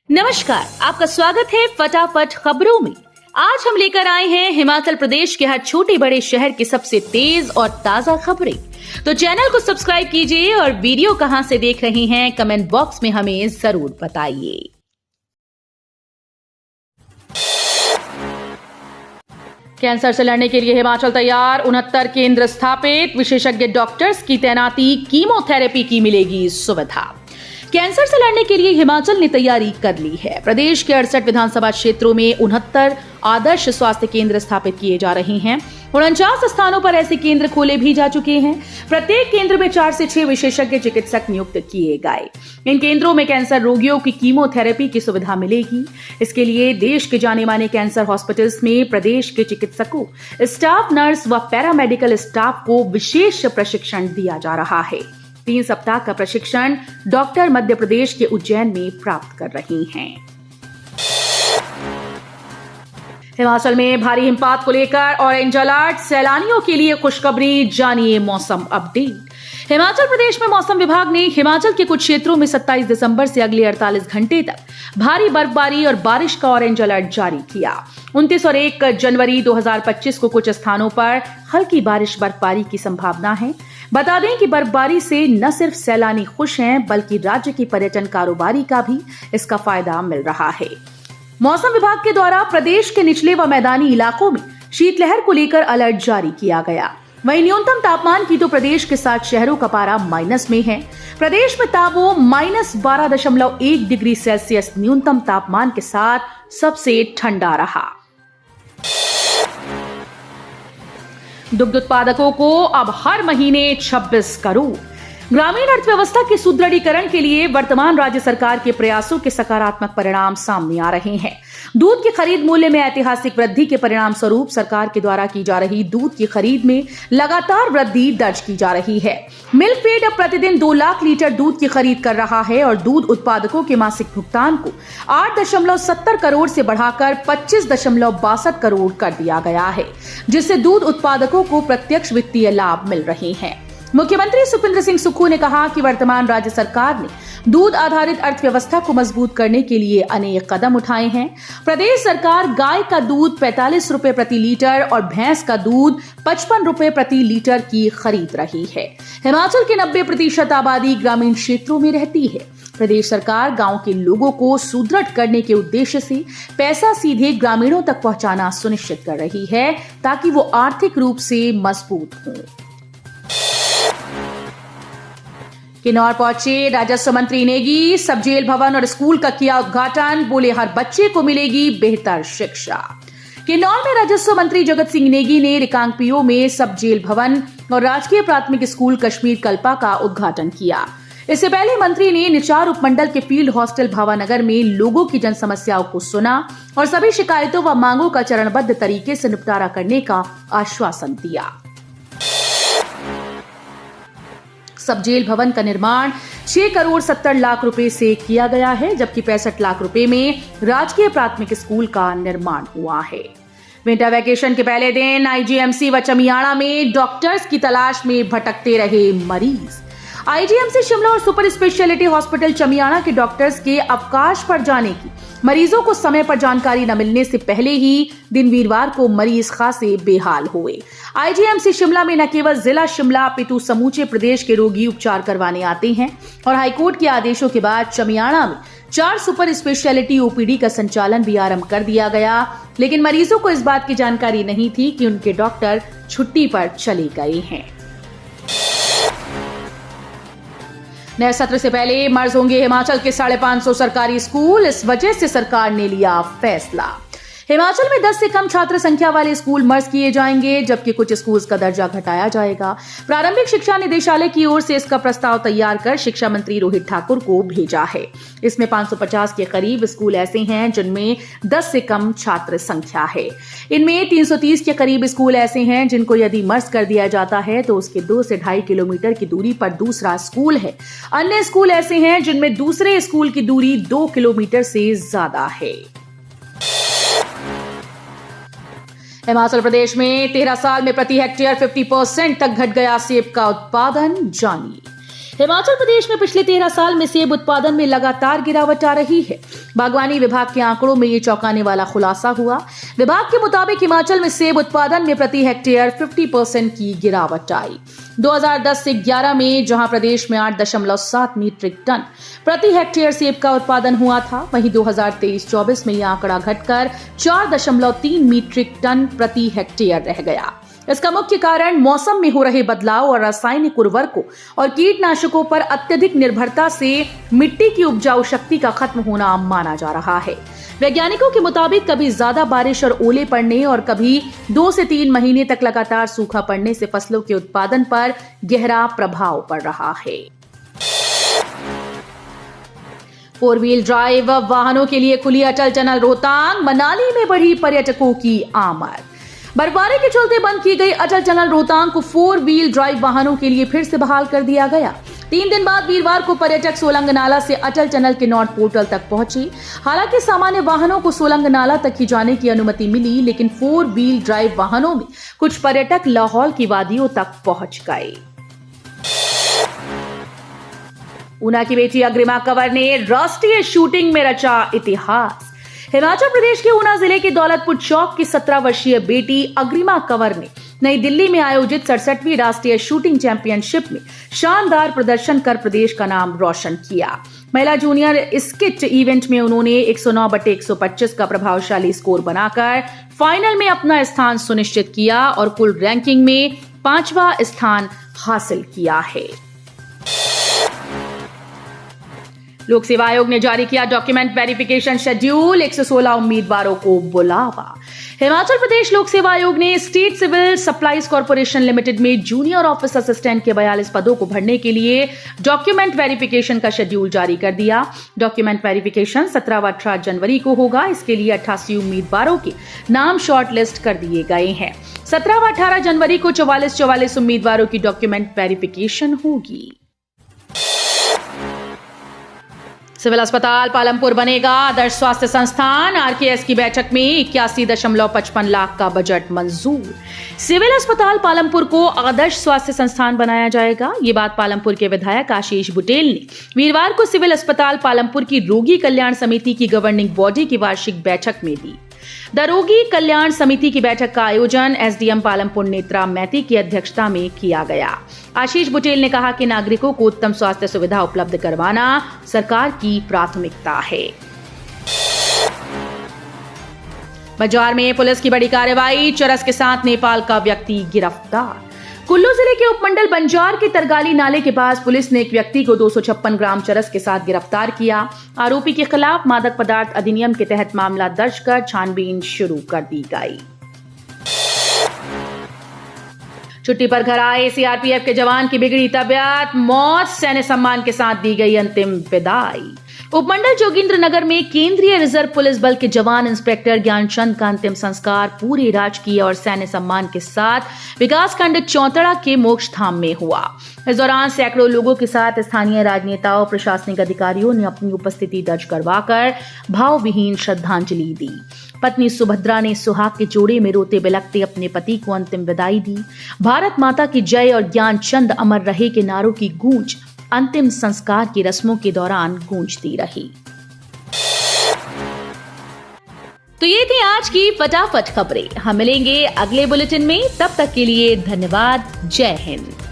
नमस्कार, आपका स्वागत है फटाफट खबरों में। आज हम लेकर आए हैं हिमाचल प्रदेश के हर छोटे बड़े शहर की सबसे तेज और ताजा खबरें। तो चैनल को सब्सक्राइब कीजिए और वीडियो कहां से देख रहे हैं कमेंट बॉक्स में हमें जरूर बताइए। कैंसर से लड़ने के लिए हिमाचल तैयार, 69 केंद्र स्थापित, विशेषज्ञ डॉक्टर्स की तैनाती, कीमोथेरेपी की मिलेगी सुविधा। कैंसर से लड़ने के लिए हिमाचल ने तैयारी कर ली है। प्रदेश के 68 विधानसभा क्षेत्रों में 69 आदर्श स्वास्थ्य केंद्र स्थापित किए जा रहे हैं। 49 स्थानों पर ऐसे केंद्र खोले भी जा चुके हैं। प्रत्येक केंद्र में 4 से 6 विशेषज्ञ चिकित्सक नियुक्त किए गए। इन केंद्रों में कैंसर रोगियों की कीमोथेरेपी की सुविधा मिलेगी। इसके लिए देश के जाने माने कैंसर हॉस्पिटल्स में प्रदेश के चिकित्सकों, स्टाफ नर्स व पैरामेडिकल स्टाफ को विशेष प्रशिक्षण दिया जा रहा है। 3 सप्ताह का प्रशिक्षण डॉक्टर मध्य प्रदेश के उज्जैन में प्राप्त कर रही हैं। हिमाचल में भारी हिमपात को लेकर ऑरेंज अलर्ट, सैलानियों के लिए खुशखबरी, जानिए मौसम अपडेट। हिमाचल प्रदेश में मौसम विभाग ने हिमाचल के कुछ क्षेत्रों में 27 दिसंबर से अगले 48 घंटे तक भारी बर्फबारी और बारिश का ऑरेंज अलर्ट जारी किया। 29 और 1 जनवरी 2025 को कुछ स्थानों पर हल्की बारिश बर्फबारी की संभावना है। बता दें कि बर्फबारी से न सिर्फ सैलानी खुश हैं, बल्कि राज्य की पर्यटन कारोबारी का भी इसका फायदा मिल रहा है। मौसम विभाग के द्वारा प्रदेश के निचले व मैदानी इलाकों में शीतलहर को लेकर अलर्ट जारी किया गया। वहीं न्यूनतम तापमान की तो प्रदेश के 7 शहरों का पारा माइनस में है। प्रदेश में ताबो -12.1 डिग्री सेल्सियस न्यूनतम तापमान के साथ सबसे ठंडा रहा। दुग्ध उत्पादकों को अब हर महीने 26 करोड़। ग्रामीण अर्थव्यवस्था के सुदृढ़ीकरण के लिए वर्तमान राज्य सरकार के प्रयासों के सकारात्मक परिणाम सामने आ रहे हैं। दूध की खरीद मूल्य में ऐतिहासिक वृद्धि के परिणाम स्वरूप सरकार के द्वारा की जा रही दूध की खरीद में लगातार वृद्धि दर्ज की जा रही है। मिल्क फीड अब प्रतिदिन 2 लाख लीटर दूध की खरीद कर रहा है और दूध उत्पादकों के मासिक भुगतान को 8.70 करोड़ से बढ़ाकर 25.62 करोड़ कर दिया गया है, जिससे दूध उत्पादकों को प्रत्यक्ष वित्तीय लाभ मिल रहे हैं। मुख्यमंत्री सुखविंदर सिंह सुक्खू ने कहा कि वर्तमान राज्य सरकार ने दूध आधारित अर्थव्यवस्था को मजबूत करने के लिए अनेक कदम उठाए हैं। प्रदेश सरकार गाय का दूध 45 रुपए प्रति लीटर और भैंस का दूध 55 रुपए प्रति लीटर की खरीद रही है। हिमाचल की 90% आबादी ग्रामीण क्षेत्रों में रहती है। प्रदेश सरकार गांव के लोगों को सुदृढ़ करने के उद्देश्य से पैसा सीधे ग्रामीणों तक पहुंचाना सुनिश्चित कर रही है, ताकि वो आर्थिक रूप से मजबूत हों। किन्नौर पहुंचे राजस्व मंत्री नेगी, सब जेल भवन और स्कूल का किया उद्घाटन, बोले हर बच्चे को मिलेगी बेहतर शिक्षा। किन्नौर में राजस्व मंत्री जगत सिंह नेगी ने रिकांगपिओ में सब जेल भवन और राजकीय प्राथमिक स्कूल कश्मीर कल्पा का उद्घाटन किया। इससे पहले मंत्री ने निचार उपमंडल के फील्ड हॉस्टल भावानगर में लोगों की जन समस्याओं को सुना और सभी शिकायतों व मांगों का चरणबद्ध तरीके से निपटारा करने का आश्वासन दिया। सब जेल भवन का निर्माण 6 करोड़ 70 लाख रुपए से किया गया है, जबकि 65 लाख रुपए में राजकीय प्राथमिक स्कूल का निर्माण हुआ है। विंटर वैकेशन के पहले दिन आईजीएमसी व चमियाड़ा में डॉक्टर्स की तलाश में भटकते रहे मरीज। आईजीएमसी शिमला और सुपर स्पेशलिटी हॉस्पिटल चमियाड़ा के डॉक्टर्स के अवकाश पर जाने की मरीजों को समय पर जानकारी न मिलने से पहले ही दिन वीरवार को मरीज खासे बेहाल हुए। आईजीएमसी शिमला में न केवल जिला शिमला अपितु समूचे प्रदेश के रोगी उपचार करवाने आते हैं और हाईकोर्ट के आदेशों के बाद चमियाड़ा में 4 सुपर स्पेशलिटी ओपीडी का संचालन भी आरंभ कर दिया गया, लेकिन मरीजों को इस बात की जानकारी नहीं थी कि उनके डॉक्टर छुट्टी पर चले गए हैं। नए सत्र से पहले मर्ज होंगे हिमाचल के 550 सरकारी स्कूल, इस वजह से सरकार ने लिया फैसला। हिमाचल में 10 से कम छात्र संख्या वाले स्कूल मर्ज किए जाएंगे, जबकि कुछ स्कूल्स का दर्जा घटाया जाएगा। प्रारंभिक शिक्षा निदेशालय की ओर से इसका प्रस्ताव तैयार कर शिक्षा मंत्री रोहित ठाकुर को भेजा है। इसमें 550 के करीब स्कूल ऐसे हैं जिनमें 10 से कम छात्र संख्या है। इनमें 330 के करीब स्कूल ऐसे हैं जिनको यदि मर्ज कर दिया जाता है तो उसके 2 से 2.5 किलोमीटर की दूरी पर दूसरा स्कूल है। अन्य स्कूल ऐसे हैं जिनमें दूसरे स्कूल की दूरी 2 किलोमीटर से ज्यादा है। हिमाचल प्रदेश में 13 साल में प्रति हेक्टेयर 50% तक घट गया सेब का उत्पादन, जानिए। हिमाचल प्रदेश में पिछले 13 साल में सेब उत्पादन में लगातार गिरावट आ रही है। बागवानी विभाग के आंकड़ों में ये चौंकाने वाला खुलासा हुआ। विभाग के मुताबिक हिमाचल में सेब उत्पादन में प्रति हेक्टेयर 50% की गिरावट आई। 2010 से 11 में जहां प्रदेश में 8.7 मीट्रिक टन प्रति हेक्टेयर सेब का उत्पादन हुआ था, वहीं 2023-24 में यह आंकड़ा घटकर 4.3 मीट्रिक टन प्रति हेक्टेयर रह गया। इसका मुख्य कारण मौसम में हो रहे बदलाव और रासायनिक उर्वरकों और कीटनाशकों पर अत्यधिक निर्भरता से मिट्टी की उपजाऊ शक्ति का खत्म होना माना जा रहा है। वैज्ञानिकों के मुताबिक कभी ज्यादा बारिश और ओले पड़ने और कभी 2 से 3 महीने तक लगातार सूखा पड़ने से फसलों के उत्पादन पर गहरा प्रभाव पड़ रहा है। 4 व्हील ड्राइव वाहनों के लिए खुली अटल टनल रोहतांग, मनाली में बढ़ी पर्यटकों की आमद। बर्फबारी के चलते बंद की गई अटल टनल रोहतांग को 4 व्हील ड्राइव वाहनों के लिए फिर से बहाल कर दिया गया। 3 दिन बाद वीरवार को पर्यटक सोलंग नाला से अटल टनल के नॉर्थ पोर्टल तक पहुंचे। हालांकि सामान्य वाहनों को सोलंग नाला तक ही जाने की अनुमति मिली, लेकिन 4 व्हील ड्राइव वाहनों में कुछ पर्यटक लाहौल की वादियों तक पहुंच गए। ऊना की बेटी अग्रिमा कंवर ने राष्ट्रीय शूटिंग में रचा इतिहास। हिमाचल प्रदेश के ऊना जिले के दौलतपुर चौक की 17 वर्षीय बेटी अग्रिमा कंवर ने नई दिल्ली में आयोजित 67वीं राष्ट्रीय शूटिंग चैंपियनशिप में शानदार प्रदर्शन कर प्रदेश का नाम रोशन किया। महिला जूनियर स्किट इवेंट में उन्होंने 109/125 का प्रभावशाली स्कोर बनाकर फाइनल में अपना स्थान सुनिश्चित किया और कुल रैंकिंग में 5वां स्थान हासिल किया है। लोक सेवा आयोग ने जारी किया डॉक्यूमेंट वेरिफिकेशन शेड्यूल, 116 उम्मीदवारों को बुलावा। हिमाचल प्रदेश लोक सेवा आयोग ने state civil supplies corporation limited में जूनियर ऑफिस असिस्टेंट के 42 पदों को भरने के लिए डॉक्यूमेंट वेरिफिकेशन का शेड्यूल जारी कर दिया। डॉक्यूमेंट वेरिफिकेशन 17 व 18 जनवरी को होगा। इसके लिए 88 उम्मीदवारों के नाम शॉर्ट लिस्ट कर दिए गए हैं। 17 व 18 जनवरी को 44 उम्मीदवारों की डॉक्यूमेंट वेरिफिकेशन होगी। सिविल अस्पताल पालमपुर बनेगा आदर्श स्वास्थ्य संस्थान। आरकेएस की बैठक में 81.55 लाख का बजट मंजूर। सिविल अस्पताल पालमपुर को आदर्श स्वास्थ्य संस्थान बनाया जाएगा। ये बात पालमपुर के विधायक आशीष बुटेल ने वीरवार को सिविल अस्पताल पालमपुर की रोगी कल्याण समिति की गवर्निंग बॉडी की वार्षिक बैठक में दी। द रोगी कल्याण समिति की बैठक का आयोजन एसडीएम पालमपुर नेत्रा मैती की अध्यक्षता में किया गया। आशीष बुटेल ने कहा कि नागरिकों को उत्तम स्वास्थ्य सुविधा उपलब्ध करवाना सरकार की प्राथमिकता है। बाजार में पुलिस की बड़ी कार्रवाई, चरस के साथ नेपाल का व्यक्ति गिरफ्तार। कुल्लू जिले के उपमंडल बंजार के तरगाली नाले के पास पुलिस ने एक व्यक्ति को 256 ग्राम चरस के साथ गिरफ्तार किया। आरोपी के खिलाफ मादक पदार्थ अधिनियम के तहत मामला दर्ज कर छानबीन शुरू कर दी गई। छुट्टी पर घर आए सीआरपीएफ के जवान की बिगड़ी तबियत, मौत, सैन्य सम्मान के साथ दी गई अंतिम विदाई। उपमंडल जोगिंद्रनगर में केंद्रीय रिजर्व पुलिस बल के जवान इंस्पेक्टर ज्ञानचंद का अंतिम संस्कार पूरे राजकीय और सैन्य सम्मान के साथ विकासखंड चौतड़ा के मोक्ष धाम में हुआ। इस दौरान सैकड़ों लोगों के साथ स्थानीय राजनेताओं, प्रशासनिक अधिकारियों ने अपनी उपस्थिति दर्ज करवाकर भावविहीन श्रद्धांजलि दी। पत्नी सुभद्रा ने सुहाग के जोड़े में रोते बिलखते अपने पति को अंतिम विदाई दी। भारत माता की जय और ज्ञानचंद अमर रहे के नारों की गूंज अंतिम संस्कार की रस्मों के दौरान गूंजती रही। तो ये थी आज की फटाफट खबरें। हम मिलेंगे अगले बुलेटिन में, तब तक के लिए धन्यवाद। जय हिंद।